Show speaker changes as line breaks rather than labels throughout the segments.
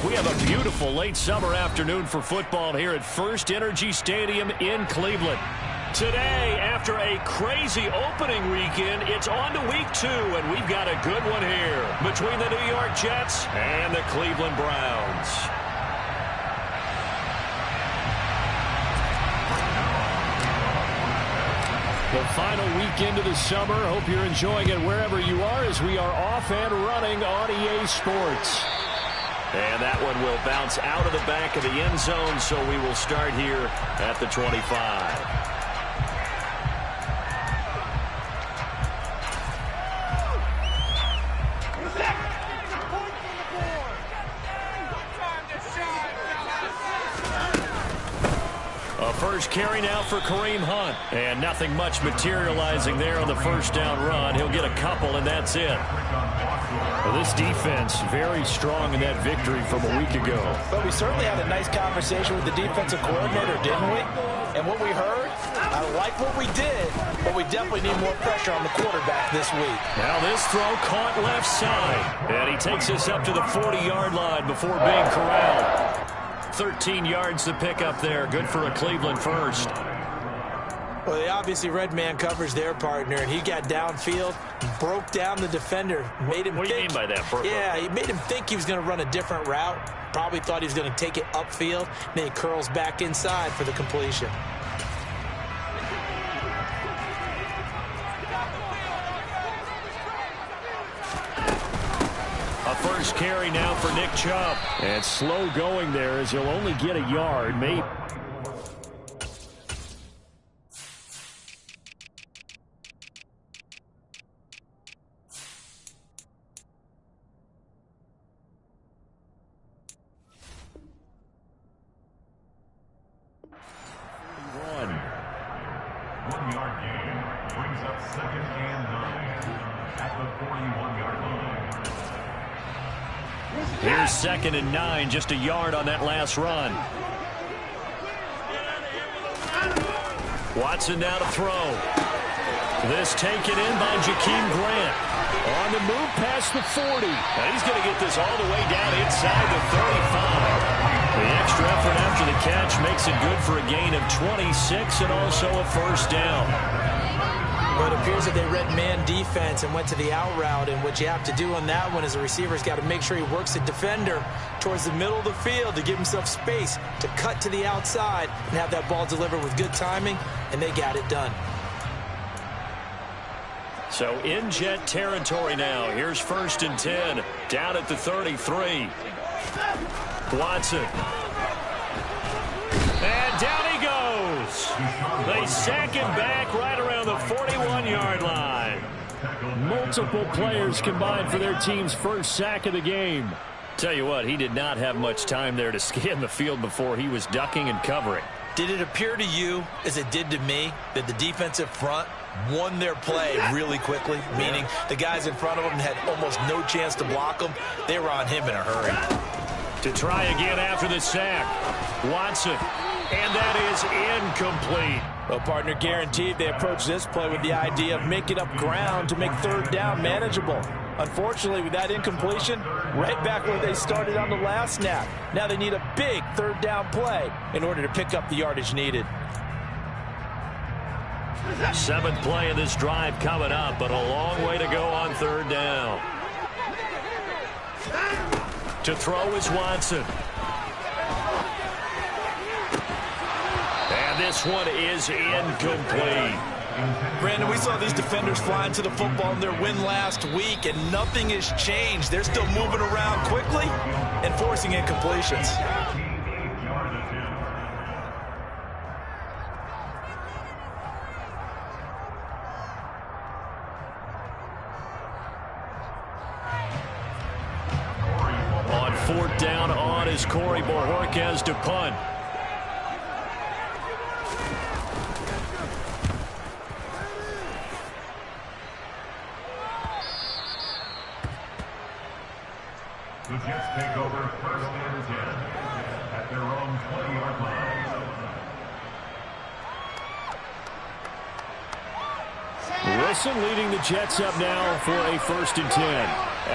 We have a beautiful late summer afternoon for football here at First Energy Stadium in Cleveland. Today, after a crazy opening weekend, it's on to week 2, and we've got a good one here between the New York Jets and the Cleveland Browns. The final weekend of the summer. Hope you're enjoying it wherever you are as we are off and running on EA Sports. And that one will bounce out of the back of the end zone, so we will start here at the 25. First carry now for Kareem Hunt. And nothing much materializing there on the first down run. He'll get a couple, and that's it. Well, this defense very strong in that victory from a week ago.
But we certainly had a nice conversation with the defensive coordinator, didn't we? And what we heard, I like what we did, but we definitely need more pressure on the quarterback this week. Now this throw caught left side. And he takes us up to the 40-yard line before being corralled. 13 yards to pick up there. Good for a Cleveland first. Well, they obviously read man coverage their partner, and he got downfield, broke down the defender, made him
What do you mean by that, Burko?
Yeah, he made him think he was going to run a different route. Probably thought he was going to take it upfield. Then he curls back inside for the completion.
First carry now for Nick Chubb. And slow going there as he'll only get a yard. Maybe.
One-yard gain brings up 2nd and 9 at the 41-yard line.
Here's 2nd and 9, just a yard on that last run. Watson now to throw. This taken in by Jakeem Grant. On the move past the 40. Now he's going to get this all the way down inside the 35. The extra effort after the catch makes it good for a gain of 26 and also a first down.
But it appears that they read man defense and went to the out route, and what you have to do on that one is the receiver's got to make sure he works the defender towards the middle of the field to give himself space to cut to the outside and have that ball delivered with good timing, and they got it done.
So in Jet territory now. Here's 1st and 10 down at the 33. Watson. And down he goes. They sack him back right around the 41-yard line. Multiple players combined for their team's first sack of the game. Tell you what, he did not have much time there to scan the field before he was ducking and covering.
Did it appear to you, as it did to me, that the defensive front won their play really quickly? Meaning the guys in front of them had almost no chance to block them. They were on him in a hurry.
To try again after the sack. Watson. And that is incomplete.
Well, partner, guaranteed they approach this play with the idea of making up ground to make 3rd down manageable. Unfortunately, with that incompletion, right back where they started on the last snap. Now they need a big 3rd down play in order to pick up the yardage needed.
7th play of this drive coming up, but a long way to go on 3rd down. To throw is Watson. And this one is incomplete.
Brandon, we saw these defenders flying to the football in their win last week, and nothing has changed. They're still moving around quickly and forcing incompletions.
On 4th down on is Corey Bojorquez to punt.
The Jets take over 1st and 10 at their own 20-yard line.
Wilson leading the Jets up now for a 1st and 10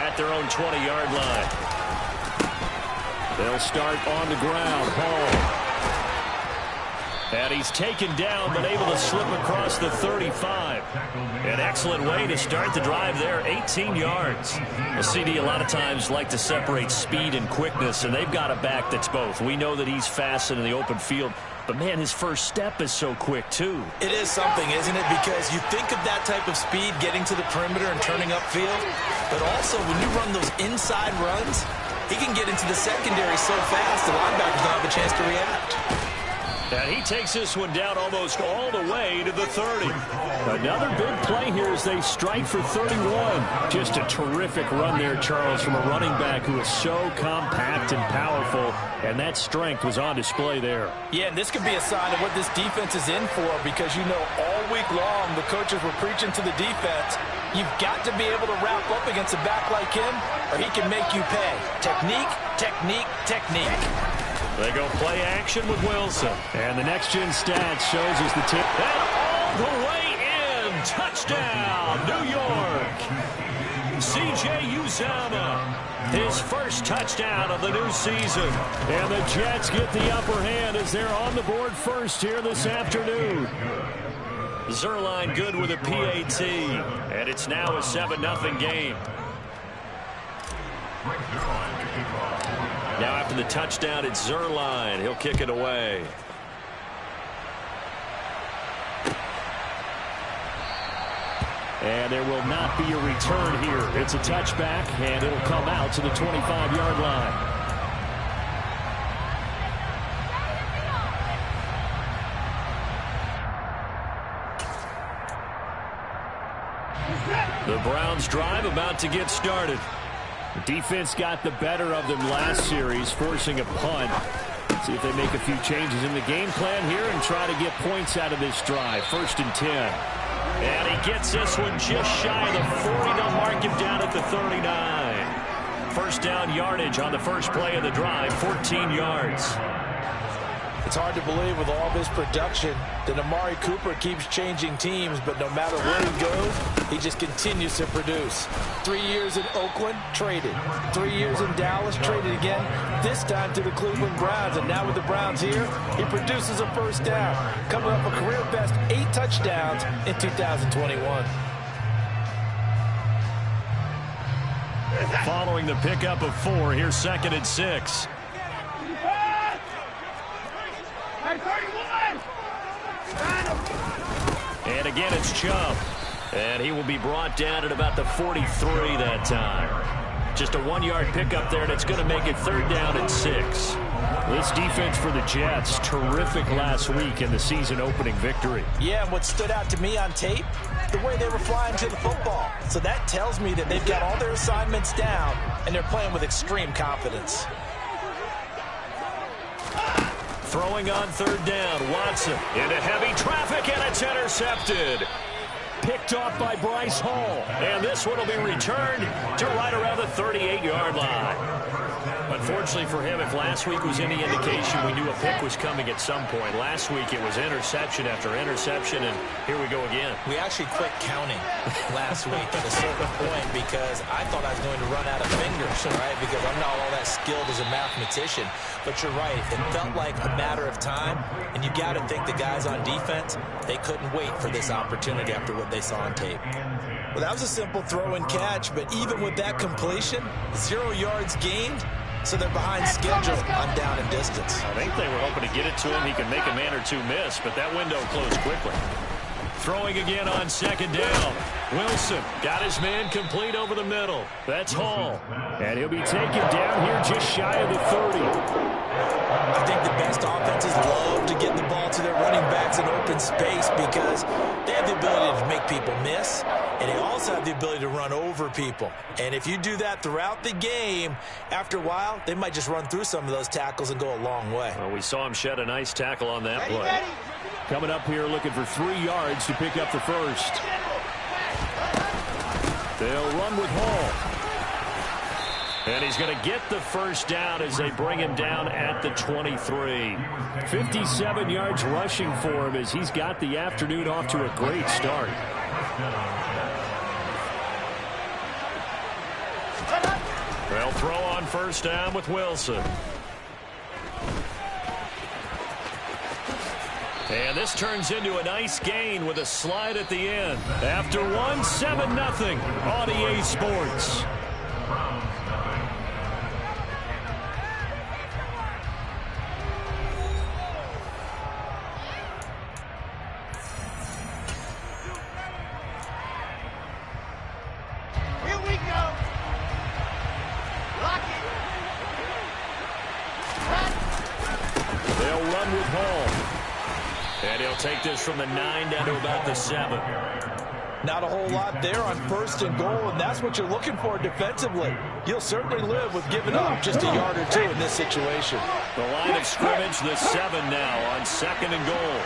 at their own 20-yard line. They'll start on the ground. Hall. And he's taken down, but able to slip across the 35. An excellent way to start the drive there, 18 yards. The CD a lot of times like to separate speed and quickness, and they've got a back that's both. We know that he's fast in the open field, but, man, his first step is so quick, too.
It is something, isn't it? Because you think of that type of speed getting to the perimeter and turning upfield, but also when you run those inside runs, he can get into the secondary so fast the linebackers don't have a chance to react.
And he takes this one down almost all the way to the 30. Another big play here as they strike for 31. Just a terrific run there, Charles, from a running back who is so compact and powerful, and that strength was on display there.
Yeah, and this could be a sign of what this defense is in for, because you know all week long the coaches were preaching to the defense, you've got to be able to wrap up against a back like him or he can make you pay. Technique, technique, technique.
They go play action with Wilson. And the next-gen stats shows us the tip. And all the way in. Touchdown, New York. C.J. Uzomah. His first touchdown of the new season. And the Jets get the upper hand as they're on the board first here this afternoon. Zuerlein good with a PAT. And it's now a 7-0 game. Now after the touchdown, it's Zuerlein. He'll kick it away. And there will not be a return here. It's a touchback, and it'll come out to the 25-yard line. The Browns drive about to get started. The defense got the better of them last series, forcing a punt. See if they make a few changes in the game plan here and try to get points out of this drive. 1st and 10. And he gets this one just shy of the 40. They'll mark him down at the 39. First down yardage on the first play of the drive, 14 yards.
It's hard to believe with all this production that Amari Cooper keeps changing teams, but no matter where he goes, he just continues to produce. 3 years in Oakland, traded. 3 years in Dallas, traded again, this time to the Cleveland Browns. And now with the Browns here, he produces a first down, coming up a career-best 8 touchdowns in 2021.
Following the pickup of 4, here's 2nd and 6. And again, it's Chubb. And he will be brought down at about the 43 that time. Just a 1-yard pickup there, and it's going to make it 3rd down and 6. This defense for the Jets, terrific last week in the season-opening victory.
Yeah, and what stood out to me on tape, the way they were flying to the football. So that tells me that they've got all their assignments down, and they're playing with extreme confidence.
Throwing on 3rd down, Watson into heavy traffic, and it's intercepted. Picked off by Bryce Hall. And this one will be returned to right around the 38-yard line. Unfortunately for him, if last week was any indication, we knew a pick was coming at some point. Last week it was interception after interception, and here we go again.
We actually quit counting last week at a certain point because I thought I was going to run out of fingers, right? Because I'm not all that skilled as a mathematician. But you're right. It felt like a matter of time, and you got to think the guys on defense, they couldn't wait for this opportunity after what they saw on tape. Well, that was a simple throw and catch, but even with that completion, 0 yards gained, so they're behind schedule on down and distance.
I think they were hoping to get it to him. He can make a man or two miss, but that window closed quickly. Throwing again on 2nd down. Wilson got his man complete over the middle. That's Hall. And he'll be taken down here just shy of the 30.
I think the best offenses love to get the ball to their running backs in open space because they have the ability to make people miss, and they also have the ability to run over people. And if you do that throughout the game, after a while, they might just run through some of those tackles and go a long way.
Well, we saw him shed a nice tackle on that play. Coming up here looking for 3 yards to pick up the first. They'll run with Hall. And he's going to get the first down as they bring him down at the 23. 57 yards rushing for him as he's got the afternoon off to a great start. They'll throw on 1st down with Wilson. And this turns into a nice gain with a slide at the end. After one, 7-0 on EA Sports. Take this from the 9 down to about the 7.
Not a whole lot there on 1st and goal, and that's what you're looking for defensively. You'll certainly live with giving up just a yard or two in this situation.
The line of scrimmage, the 7 now on 2nd and goal.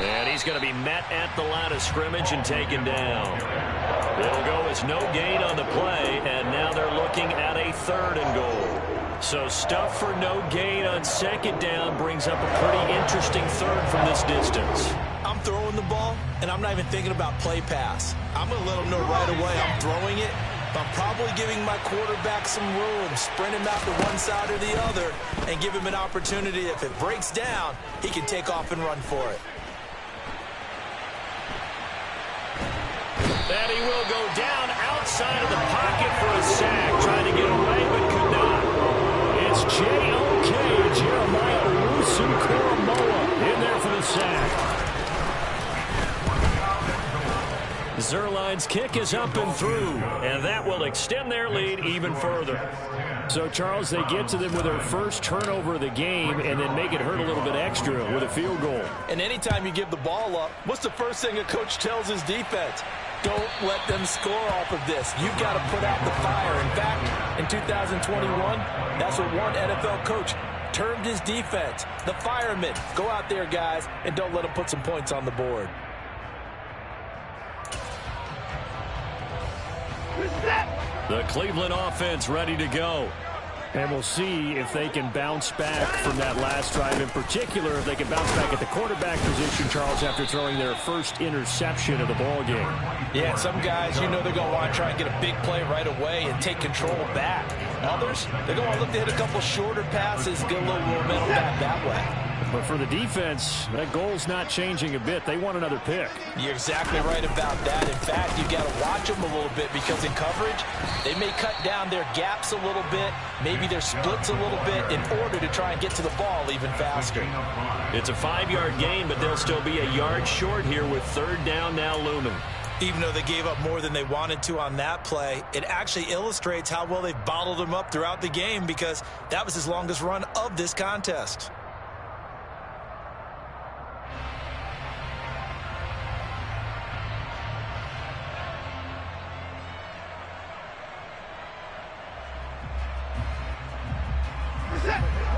And he's going to be met at the line of scrimmage and taken down. It'll go as no gain on the play, and now they're looking at a 3rd and goal. So stuff for no gain on 2nd down brings up a pretty interesting 3rd from this distance.
I'm throwing the ball, and I'm not even thinking about play pass. I'm going to let them know right away I'm throwing it, but I'm probably giving my quarterback some room, sprint him out to one side or the other, and give him an opportunity. If it breaks down, he can take off and run for it.
And he will go down outside of the pocket for a sack, trying to get away but could not. It's J.O.K. Jeremiah Owusu-Koramoah in there for the sack. Zuerlein's kick is up and through, and that will extend their lead even further.
So, Charles, they get to them with their first turnover of the game and then make it hurt a little bit extra with a field goal.
And anytime you give the ball up, what's the first thing a coach tells his defense? Don't let them score off of this. You've got to put out the fire. In fact, in 2021, that's what one NFL coach termed his defense, the firemen. Go out there, guys, and don't let them put some points on the board.
The Cleveland offense ready to go.
And we'll see if they can bounce back from that last drive. In particular, if they can bounce back at the quarterback position, Charles, after throwing their first interception of the ball game.
Yeah, some guys, you know they're going to want to try and get a big play right away and take control back. Others, they're going to look to hit a couple shorter passes, get a little momentum back that way.
But for the defense, that goal's not changing a bit. They want another pick.
You're exactly right about that. In fact, you've got to watch them a little bit because in coverage, they may cut down their gaps a little bit, maybe their splits a little bit in order to try and get to the ball even faster.
It's a 5-yard gain, but they'll still be a yard short here with 3rd down now looming.
Even though they gave up more than they wanted to on that play, it actually illustrates how well they've bottled them up throughout the game because that was his longest run of this contest.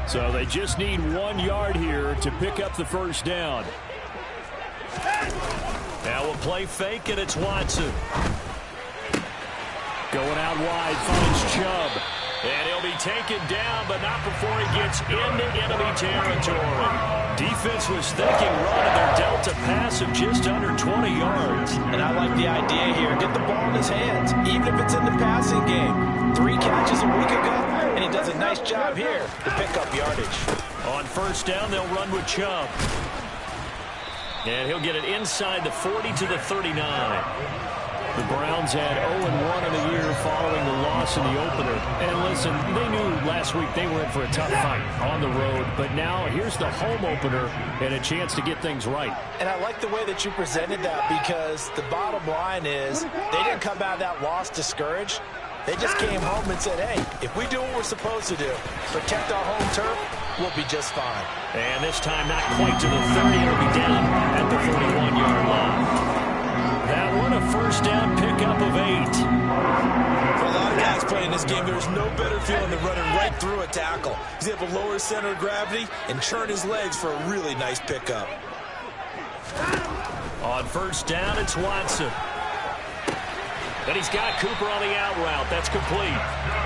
So they just need 1 yard here to pick up the first down.
Now we'll play fake, and it's Watson.
Going out wide, finds Chubb.
And he'll be taken down, but not before he gets into enemy territory. Defense was thinking run, and they're dealt a pass of just under 20 yards.
And I like the idea here. Get the ball in his hands, even if it's in the passing game. 3 catches a week ago, and he does a nice job here to pick up yardage.
On 1st down, they'll run with Chubb. And he'll get it inside the 40 to the 39.
The Browns had 0-1 in the year following the loss in the opener. And listen, they knew last week they were in for a tough fight on the road. But now here's the home opener and a chance to get things right.
And I like the way that you presented that because the bottom line is they didn't come out of that loss discouraged. They just came home and said, hey, if we do what we're supposed to do, protect our home turf, we'll be just fine.
And this time not quite to the 30. It'll be down at the 41-yard line. That one a 1st down pickup of 8.
For a lot of guys playing this game, there's no better feeling than running right through a tackle. He's able to lower his center of gravity and churn his legs for a really nice pickup.
On 1st down, it's Watson. And he's got Cooper on the out route. That's complete.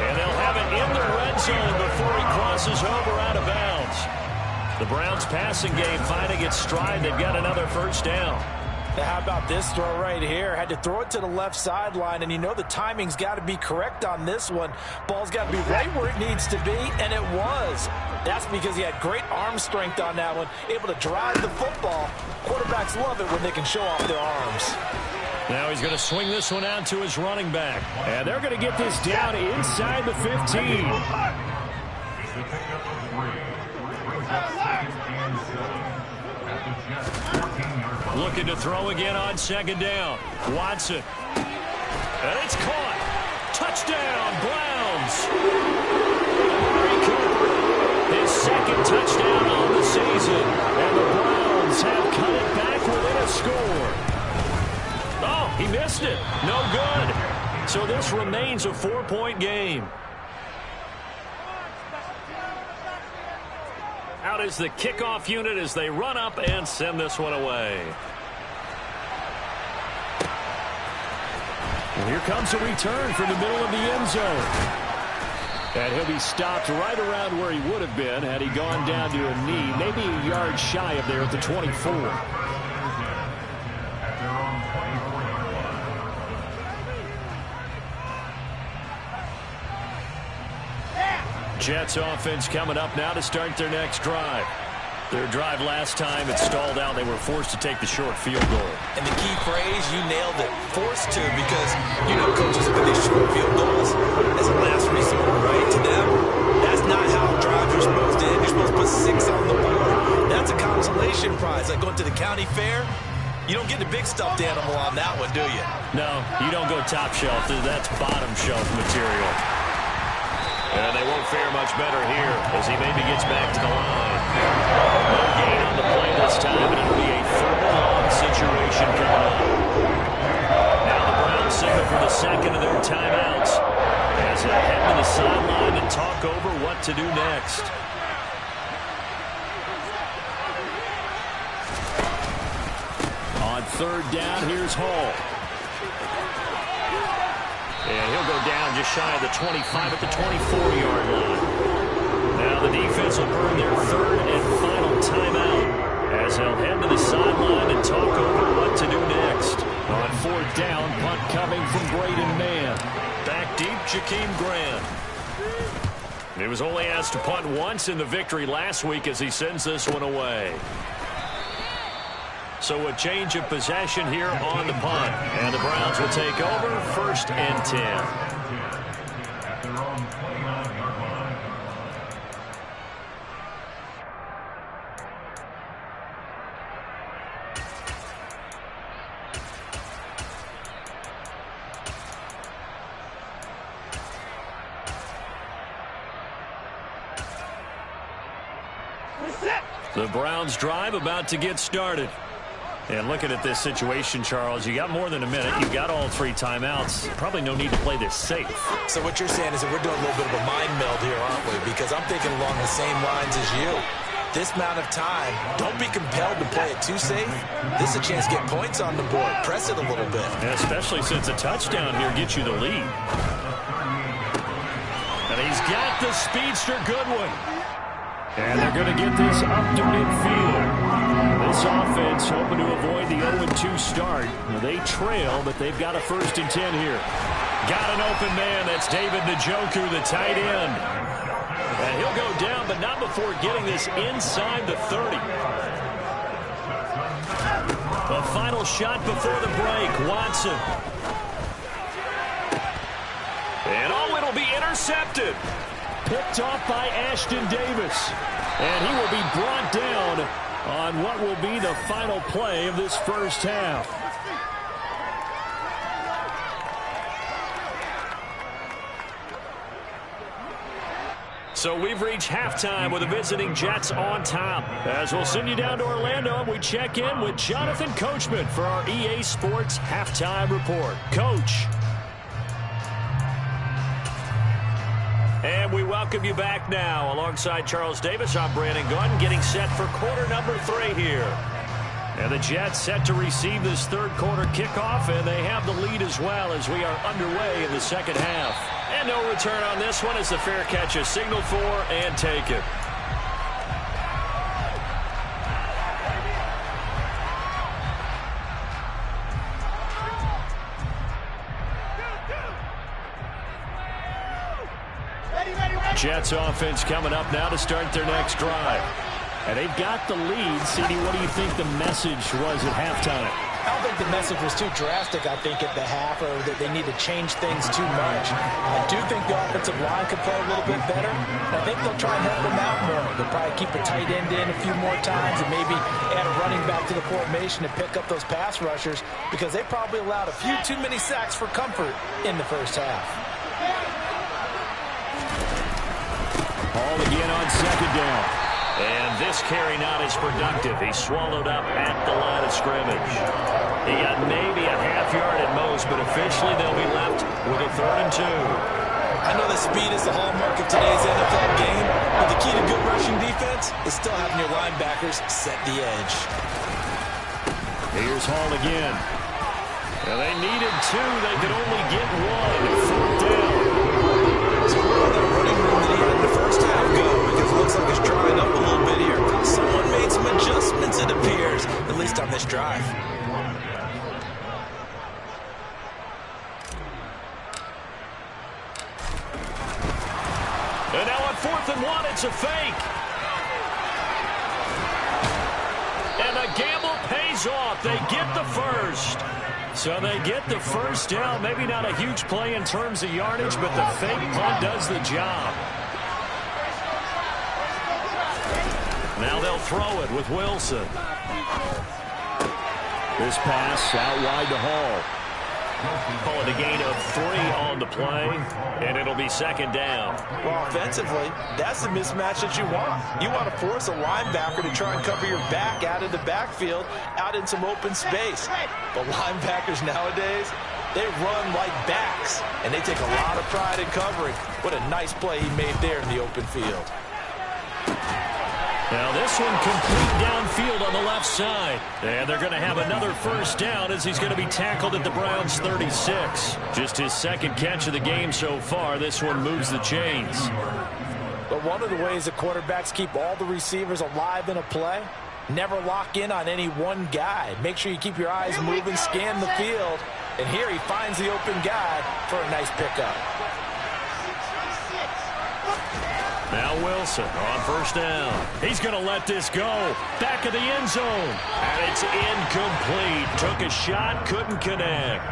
And they'll have it in the red zone before he crosses over out of bounds. The Browns passing game finding its stride. They've got another 1st down.
Now, how about this throw right here? Had to throw it to the left sideline, and you know the timing's got to be correct on this one. Ball's got to be right where it needs to be, and it was. That's because he had great arm strength on that one, able to drive the football. Quarterbacks love it when they can show off their arms.
Now he's going to swing this one out to his running back. And they're going to get this down inside the 15. Looking to throw again on second down. Watson. And it's caught. Touchdown, Browns. Amari Cooper, his second touchdown on the season. And the Browns have cut it back within a score. Oh, he missed it. No good. So this remains a 4-point game. Out is the kickoff unit as they run up and send this one away. And here comes a return from the middle of the end zone. And he'll be stopped right around where he would have been had he gone down to a knee, maybe a yard shy of there at the 24. Jets offense coming up now to start their next drive. Their drive last time, it stalled out. They were forced to take the short field goal.
And the key phrase, you nailed it, forced to, because you know coaches look at these short field goals as a last resort, right? To them, that's not how drives are supposed to end. You're supposed to put 6 on the board. That's a consolation prize, like going to the county fair. You don't get the big stuffed animal on that one, do you?
No, you don't go top shelf. That's bottom shelf material. And they won't fare much better here as he maybe gets back to the line. No gain on the play this time, and it'll be a 3rd-and-long situation coming up. Now the Browns signal for the second of their timeouts as they head to the sideline and talk over what to do next. On 3rd down, here's Hall. And he'll go down just shy of the 25 at the 24-yard line. Now the defense will burn their 3rd and final timeout as they'll head to the sideline and talk over what to do next. On 4th down, punt coming from Braden Mann.
Back deep, Jakeem Grant.
He was only asked to punt once in the victory last week as he sends this one away. So a change of possession here on the punt. And the Browns will take over 1st and 10.
At their own 29-yard line.
The Browns drive about to get started. And looking at this situation, Charles, you got more than a minute. You got all 3 timeouts. Probably no need to play this safe.
So what you're saying is that we're doing a little bit of a mind meld here, aren't we? Because I'm thinking along the same lines as you. This amount of time, don't be compelled to play it too safe. This is a chance to get points on the board. Press it a little bit.
And especially since a touchdown here gets you the lead. And he's got the speedster Goodwin. And they're going to get this up to midfield. This offense hoping to avoid the 0-2 start. They trail, but they've got a 1st and 10 here. Got an open man. That's David Njoku, the tight end. And he'll go down, but not before getting this inside the 30. The final shot before the break, Watson. And it'll be intercepted. Picked off by Ashton Davis. And he will be brought down on what will be the final play of this first half. So we've reached halftime with the visiting Jets on top. As we'll send you down to Orlando, and we check in with Jonathan Coachman for our EA Sports Halftime Report. Coach. And we welcome you back now. Alongside Charles Davis, I'm Brandon Gaudin, getting set for quarter number 3 here. And the Jets set to receive this 3rd quarter kickoff, and they have the lead as well as we are underway in the 2nd half. And no return on this one as the fair catch is signaled for and taken.
Jets offense coming up now to start their next drive.
And they've got the lead. CD, what do you think the message was at halftime?
I don't think the message was too drastic, I think, at the half, or that they need to change things too much. I do think the offensive line could play a little bit better. I think they'll try and help them out more. They'll probably keep a tight end in a few more times and maybe add a running back to the formation to pick up those pass rushers, because they probably allowed a few too many sacks for comfort in the first half.
Ball again on second down. And this carry not as productive. He's swallowed up at the line of scrimmage. He got maybe a half yard at most, but officially they'll be left with a 3rd and 2.
I know that speed is the hallmark of today's NFL game, but the key to good rushing defense is still having your linebackers set the edge.
Here's Hall again. Well, they needed 2. They could only get 1. 4th down.
So we'll let that running room that he had in the first half go, because it looks like it's drying up a little bit here. Someone made some adjustments, it appears, at least on this drive.
And now on 4th and 1, it's a fake. And the gamble pays off. They get the first. So they get the first down. Maybe not a huge play in terms of yardage, but the fake punt does the job. Now they'll throw it with Wilson. This pass out wide to Hall. Call it a gain of 3 on the play, and it'll be 2nd down.
Well, offensively, that's the mismatch that you want. You want to force a linebacker to try and cover your back out in the backfield, out in some open space. But linebackers nowadays, they run like backs, and they take a lot of pride in covering. What a nice play he made there in the open field.
Now this one complete downfield on the left side. And they're going to have another first down as he's going to be tackled at the Browns' 36. Just his 2nd catch of the game so far. This one moves the chains.
But one of the ways that quarterbacks keep all the receivers alive in a play, never lock in on any one guy. Make sure you keep your eyes moving, scan the field. And here he finds the open guy for a nice pickup.
Now Wilson on first down. He's going to let this go. Back of the end zone. And it's incomplete. Took a shot, couldn't connect.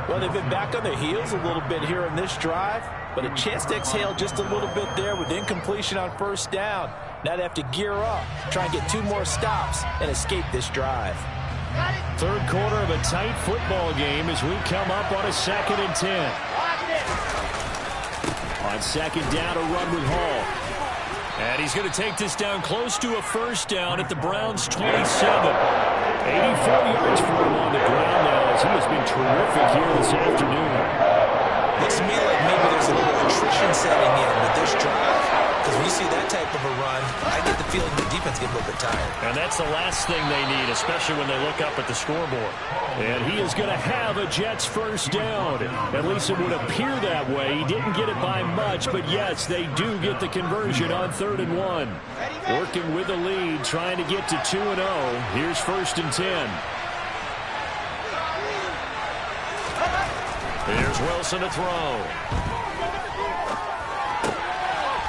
Well, they've been back on their heels a little bit here on this drive, but a chance to exhale just a little bit there with incompletion on first down. Now they have to gear up, try and get 2 more stops, and escape this drive.
3rd quarter of a tight football game as we come up on a 2nd and 10. On 2nd down, a run with Hall.
And he's going to take this down close to a first down at the Browns' 27. 84 yards for him on the ground now as he has been terrific here this afternoon.
Looks to me like maybe there's a little attrition setting in with this drive, because when you see that type of a run, I get the feeling the defense gets a little bit tired.
And that's the last thing they need, especially when they look up at the scoreboard.
And he is going to have a Jets first down. At least it would appear that way. He didn't get it by much, but yes, they do get the conversion on 3rd and 1. Working with the lead, trying to get to 2-0. Here's 1st and 10.
Here's Wilson to throw.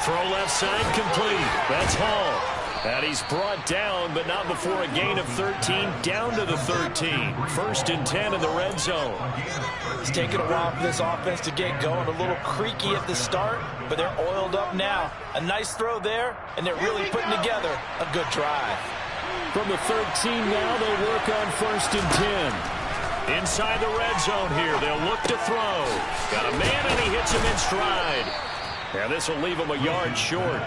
Throw left side complete. That's Hall. And he's brought down, but not before a gain of 13, down to the 13. 1st and 10 in the red zone.
It's taken a while for this offense to get going. A little creaky at the start, but they're oiled up now. A nice throw there, and they're really putting together a good drive.
From the 13 now, they work on 1st and 10.
Inside the red zone here, they'll look to throw. Got a man, and he hits him in stride. And this will leave him a yard short.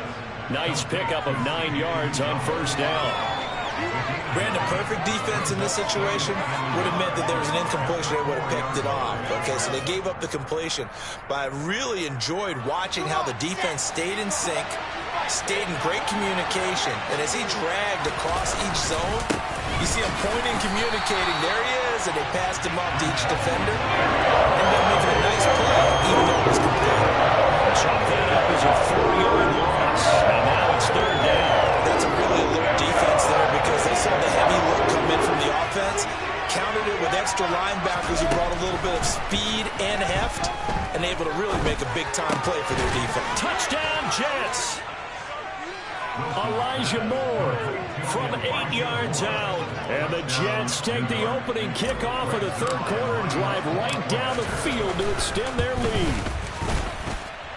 Nice pickup of 9 yards on first down.
Brandon, perfect defense in this situation would have meant that there was an incompletion. They would have picked it off. Okay, so they gave up the completion. But I really enjoyed watching how the defense stayed in sync, stayed in great communication. And as he dragged across each zone, you see him pointing, communicating. There he is, and they passed him off to each defender. And they're making a nice play, even though it was complete.
Chalk that up as a 4-yard loss. And now it's 3rd down.
That's a really alert defense there because they saw the heavy look come in from the offense, countered it with extra linebackers who brought a little bit of speed and heft, and able to really make a big-time play for their defense.
Touchdown, Jets! Elijah Moore from 8 yards out. And the Jets take the opening kickoff of the third quarter and drive right down the field to extend their lead.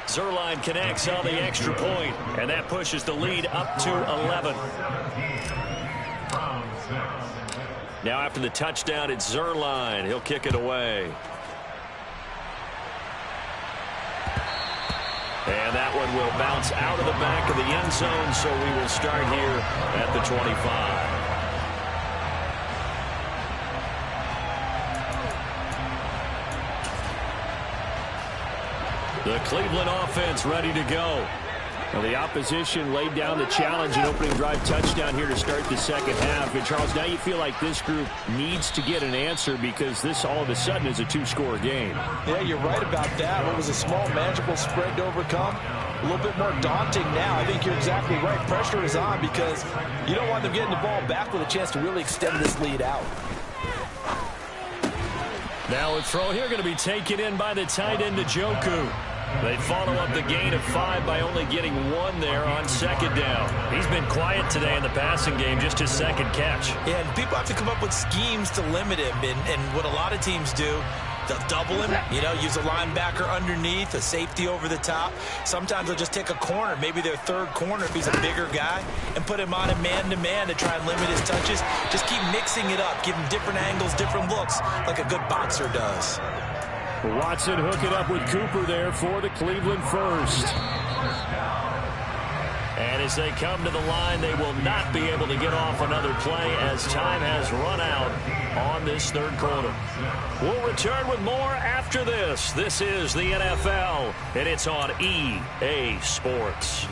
Zuerlein connects on the extra point, and that pushes the lead up to 11. Now after the touchdown, it's Zuerlein. He'll kick it away. And that one will bounce out of the back of the end zone, so we will start here at the 25. The Cleveland offense ready to go. Well, the opposition laid down the challenge and opening drive touchdown here to start the second half. And, Charles, now you feel like this group needs to get an answer because this all of a sudden is a two-score game.
Yeah, you're right about that. What was a small, manageable spread to overcome? A little bit more daunting now. I think you're exactly right. Pressure is on because you don't want them getting the ball back with a chance to really extend this lead out.
Now a throw here going to be taken in by the tight end, Njoku. They follow up the gain of 5 by only getting 1 there on second down. He's been quiet today in the passing game, just his second catch.
Yeah, and people have to come up with schemes to limit him. And what a lot of teams do, they'll double him, use a linebacker underneath, a safety over the top. Sometimes they'll just take a corner, maybe their third corner if he's a bigger guy, and put him on a man-to-man to try and limit his touches. Just keep mixing it up, give him different angles, different looks, like a good boxer does.
Watson hook it up with Cooper there for the Cleveland first. And as they come to the line, they will not be able to get off another play as time has run out on this third quarter. We'll return with more after this. This is the NFL, and it's on EA Sports.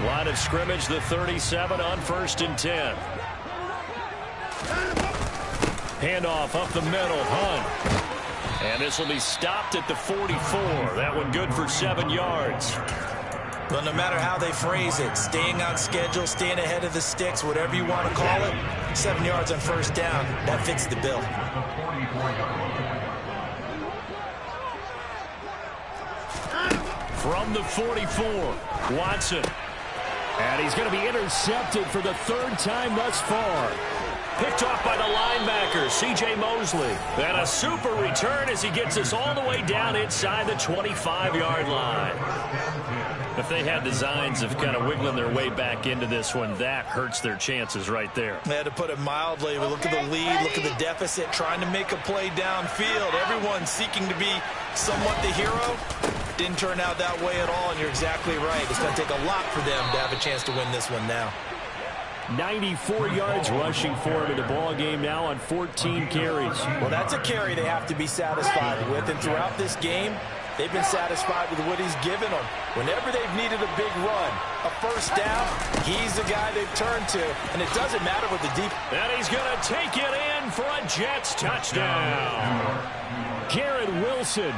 Line of scrimmage, the 37 on 1st and 10. Handoff up the middle, Hunt. And this will be stopped at the 44. That one good for 7 yards.
Well, no matter how they phrase it, staying on schedule, staying ahead of the sticks, whatever you want to call it, 7 yards on first down, that fits the bill.
From the 44, Watson. And he's going to be intercepted for the 3rd time thus far. Picked off by the linebacker, C.J. Mosley. And a super return as he gets us all the way down inside the 25-yard line. If they had designs of kind of wiggling their way back into this one, that hurts their chances right there.
They had to put it mildly. We look at the lead, look at the deficit, trying to make a play downfield. Everyone seeking to be somewhat the hero. Didn't turn out that way at all, and you're exactly right. It's going to take a lot for them to have a chance to win this one now.
94 yards rushing for him in the ball game now on 14 carries.
Well, that's a carry they have to be satisfied with, and throughout this game, they've been satisfied with what he's given them. Whenever they've needed a big run, a first down, he's the guy they've turned to, and it doesn't matter what the deep.
And he's going to take it in for a Jets touchdown. Garrett Wilson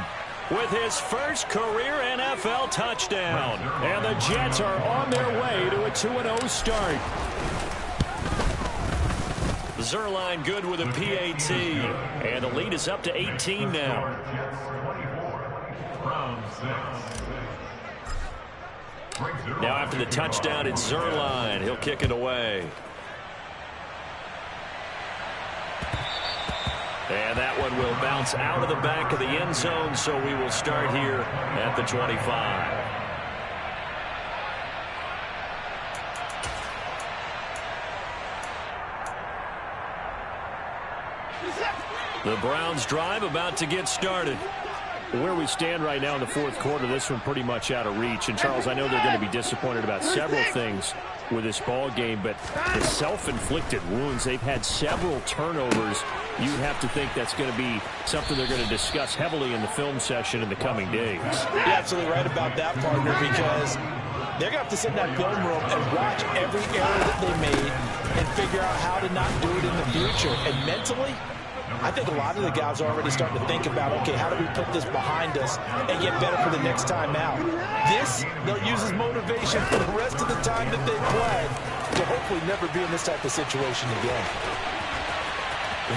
with his first career NFL touchdown. And the Jets are on their way to a 2-0 start. Zuerlein good with a PAT. And the lead is up to 18 now. Now after the touchdown, it's Zuerlein. He'll kick it away. And that one will bounce out of the back of the end zone, so we will start here at the 25. The Browns drive about to get started. Where we stand right now in the 4th quarter, this one pretty much out of reach. And, Charles, I know they're going to be disappointed about several things with this ball game, but the self-inflicted wounds, they've had several turnovers. You have to think that's going to be something they're going to discuss heavily in the film session in the coming days.
You're absolutely right about that, partner, because they're going to have to sit in that film room and watch every error that they made and figure out how to not do it in the future. And mentally, I think a lot of the guys are already starting to think about, okay, how do we put this behind us and get better for the next time out? This, they'll use as motivation for the rest of the time that they play to hopefully never be in this type of situation again.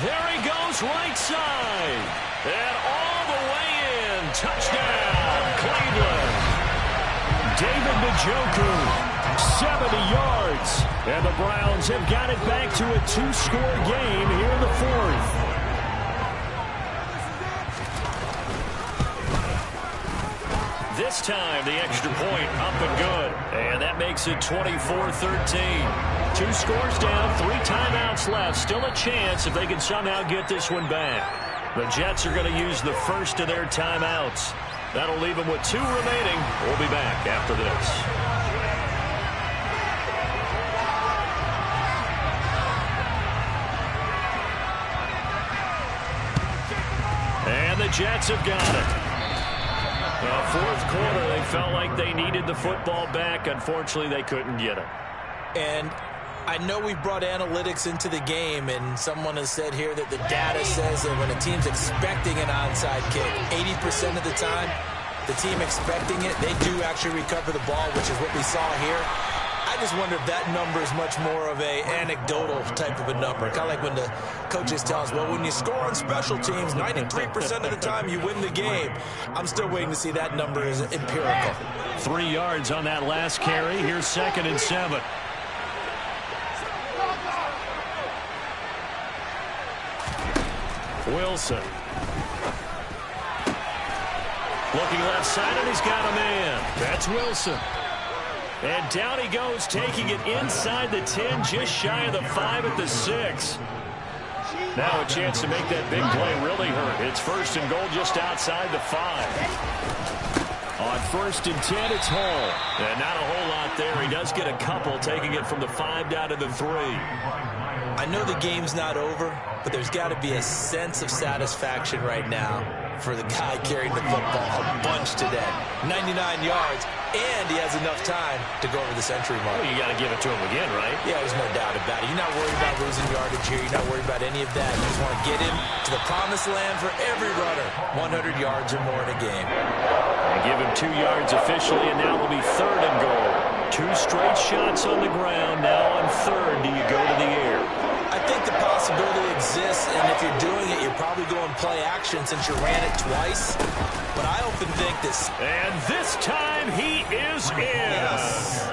There he goes, right side. And all the way in. Touchdown, Cleveland. David Njoku, 70 yards. And the Browns have got it back to a 2-score game here in the fourth. This time, the extra point up and good. And that makes it 24-13. 2 scores down, 3 timeouts left. Still a chance if they can somehow get this one back. The Jets are going to use the first of their timeouts. That'll leave them with 2 remaining. We'll be back after this. And the Jets have got it. Fourth quarter, they felt like they needed the football back. Unfortunately, they couldn't get it.
And I know we brought analytics into the game, and someone has said here that the data says that when a team's expecting an onside kick, 80% of the time, the team expecting it, they do actually recover the ball, which is what we saw here. I just wonder if that number is much more of a anecdotal type of a number. Kind of like when the coaches tell us, well, when you score on special teams, 93% of the time you win the game. I'm still waiting to see that number is empirical.
3 yards on that last carry. Here's 2nd and 7. Wilson. Looking left side, and he's got a man. That's Wilson. And down he goes, taking it inside the 10, just shy of the 5 at the 6. Now a chance to make that big play really hurt. It's 1st and goal just outside the 5. On 1st and 10, it's Hall. And not a whole lot there. He does get a couple, taking it from the 5 down to the 3.
I know the game's not over, but there's got to be a sense of satisfaction right now for the guy carrying the football a bunch today. 99 yards, and he has enough time to go over the century mark.
Well, you got to give it to him again, right?
Yeah, there's no doubt about it. You're not worried about losing yardage here. You're not worried about any of that. You just want to get him to the promised land for every runner. 100 yards or more in a game.
And give him 2 yards officially, and now it'll be 3rd and goal. 2 straight shots on the ground. Now on 3rd, do you go to the air?
I think the possibility exists, and if you're doing it, you're probably going play action since you ran it twice. But I often think this.
And this time he is in.
Yes.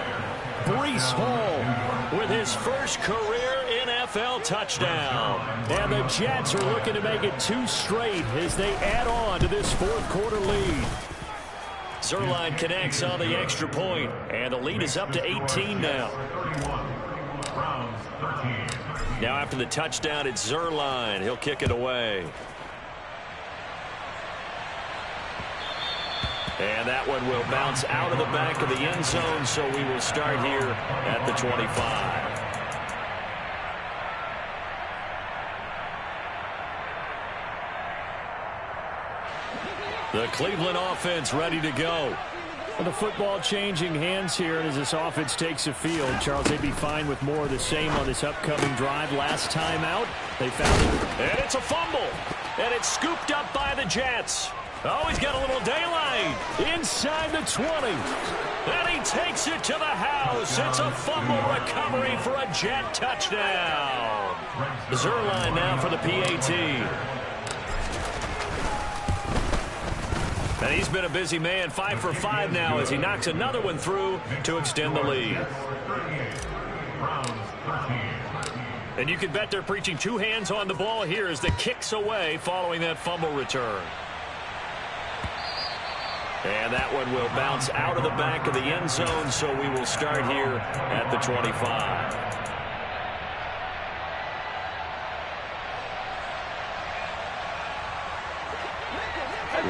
Breece Hall with his first career NFL touchdown. And the Jets are looking to make it 2 straight as they add on to this 4th quarter lead. Zuerlein connects on the extra point, and the lead is up to 18 now. Now after the touchdown, it's Zuerlein. He'll kick it away. And that one will bounce out of the back of the end zone, so we will start here at the 25. The Cleveland offense ready to go.
The football changing hands here as this offense takes the field. Charles, they'd be fine with more of the same on this upcoming drive. Last time out, they found it.
And it's a fumble. And it's scooped up by the Jets. Oh, he's got a little daylight inside the 20. And he takes it to the house. It's a fumble recovery for a Jet touchdown. Zuerlein now for the PAT. And he's been a busy man, 5 for 5 now as he knocks another one through to extend the lead. And you can bet they're preaching 2 hands on the ball here as the kick's away following that fumble return. And that one will bounce out of the back of the end zone, so we will start here at the 25.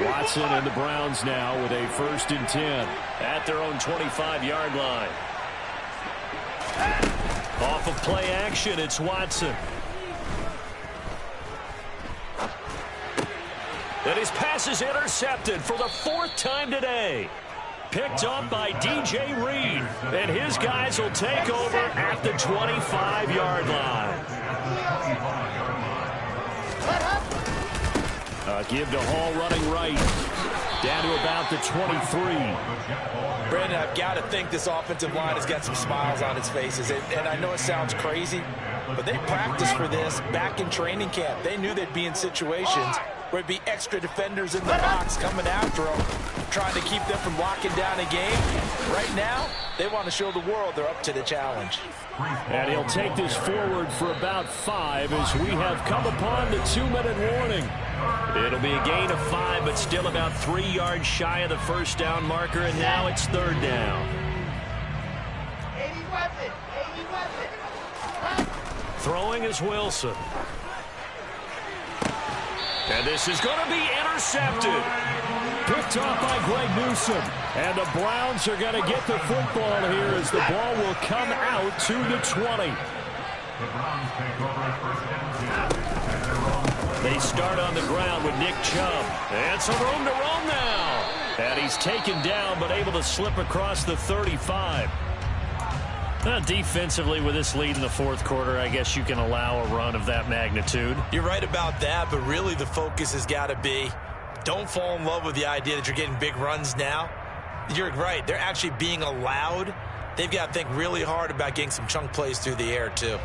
Watson and the Browns now with a 1st and 10
at their own 25-yard line. Off of play action, it's Watson. And his pass is intercepted for the 4th time today. Picked up by DJ Reed. And his guys will take over at the 25-yard line.
Give to Hall running right. Down to about the 23.
Brandon, I've got to think this offensive line has got some smiles on its faces. And I know it sounds crazy, but they practiced for this back in training camp. They knew they'd be in situations where it'd be extra defenders in the box coming after them, trying to keep them from locking down a game. Right now, they want to show the world they're up to the challenge.
And he'll take this forward for about 5 as we have come upon the 2-minute warning. It'll be a gain of 5, but still about 3 yards shy of the first down marker, and now it's 3rd down. Throwing is Wilson. And this is going to be intercepted. Picked off by Greg Newsome. And the Browns are going to get the football here as the ball will come out to the 20.
The Browns take over first down.
They start on the ground with Nick Chubb. And some room to roam now. And he's taken down but able to slip across the 35. Defensively, with this lead in the 4th quarter, I guess you can allow a run of that magnitude.
You're right about that, but really the focus has got to be don't fall in love with the idea that you're getting big runs now. You're right. They're actually being allowed. They've got to think really hard about getting some chunk plays through the air, too.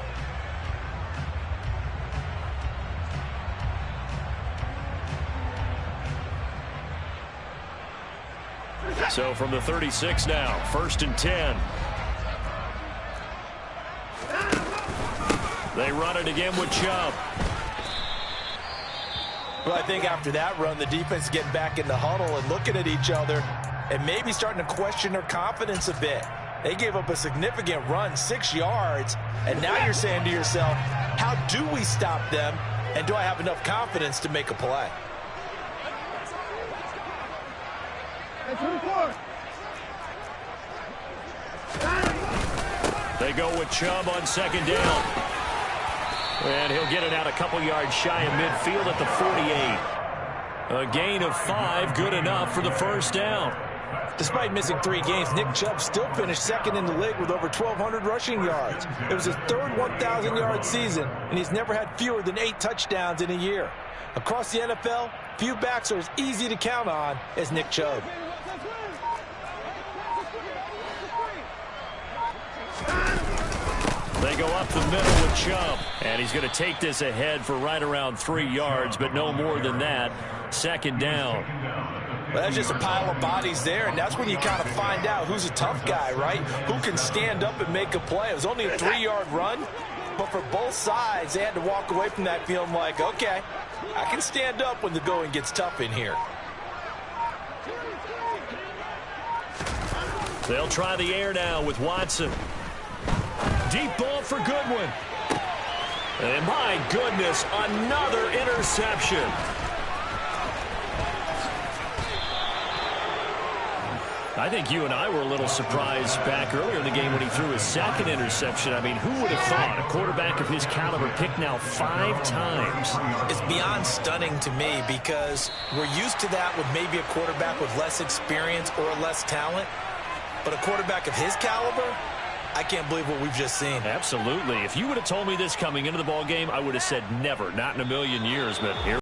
So from the 36 now, 1st and 10. They run it again with Chubb.
Well, I think after that run, the defense is getting back in the huddle and looking at each other and maybe starting to question their confidence a bit. They gave up a significant run, 6 yards, and now you're saying to yourself, how do we stop them, and do I have enough confidence to make a play?
They go with Chubb on 2nd down. And he'll get it out a couple yards shy of midfield at the 48. A gain of 5, good enough for the 1st down.
Despite missing 3 games, Nick Chubb still finished 2nd in the league with over 1,200 rushing yards. It was his 3rd 1,000-yard season, and he's never had fewer than 8 touchdowns in a year. Across the NFL, few backs are as easy to count on as Nick Chubb.
They go up the middle with Chubb. And he's going to take this ahead for right around 3 yards, but no more than that. 2nd down.
Well, that's just a pile of bodies there, and that's when you kind of find out who's a tough guy, right? Who can stand up and make a play. It was only a 3-yard run, but for both sides, they had to walk away from that feeling like, okay, I can stand up when the going gets tough in here.
They'll try the air now with Watson. Deep ball for Goodwin. And my goodness, another interception. I think you and I were a little surprised back earlier in the game when he threw his 2nd interception. I mean, who would have thought a quarterback of his caliber picked now 5 times?
It's beyond stunning to me because we're used to that with maybe a quarterback with less experience or less talent. But a quarterback of his caliber, I can't believe what we've just seen.
Absolutely. If you would have told me this coming into the ball game, I would have said never, not in a million years. But here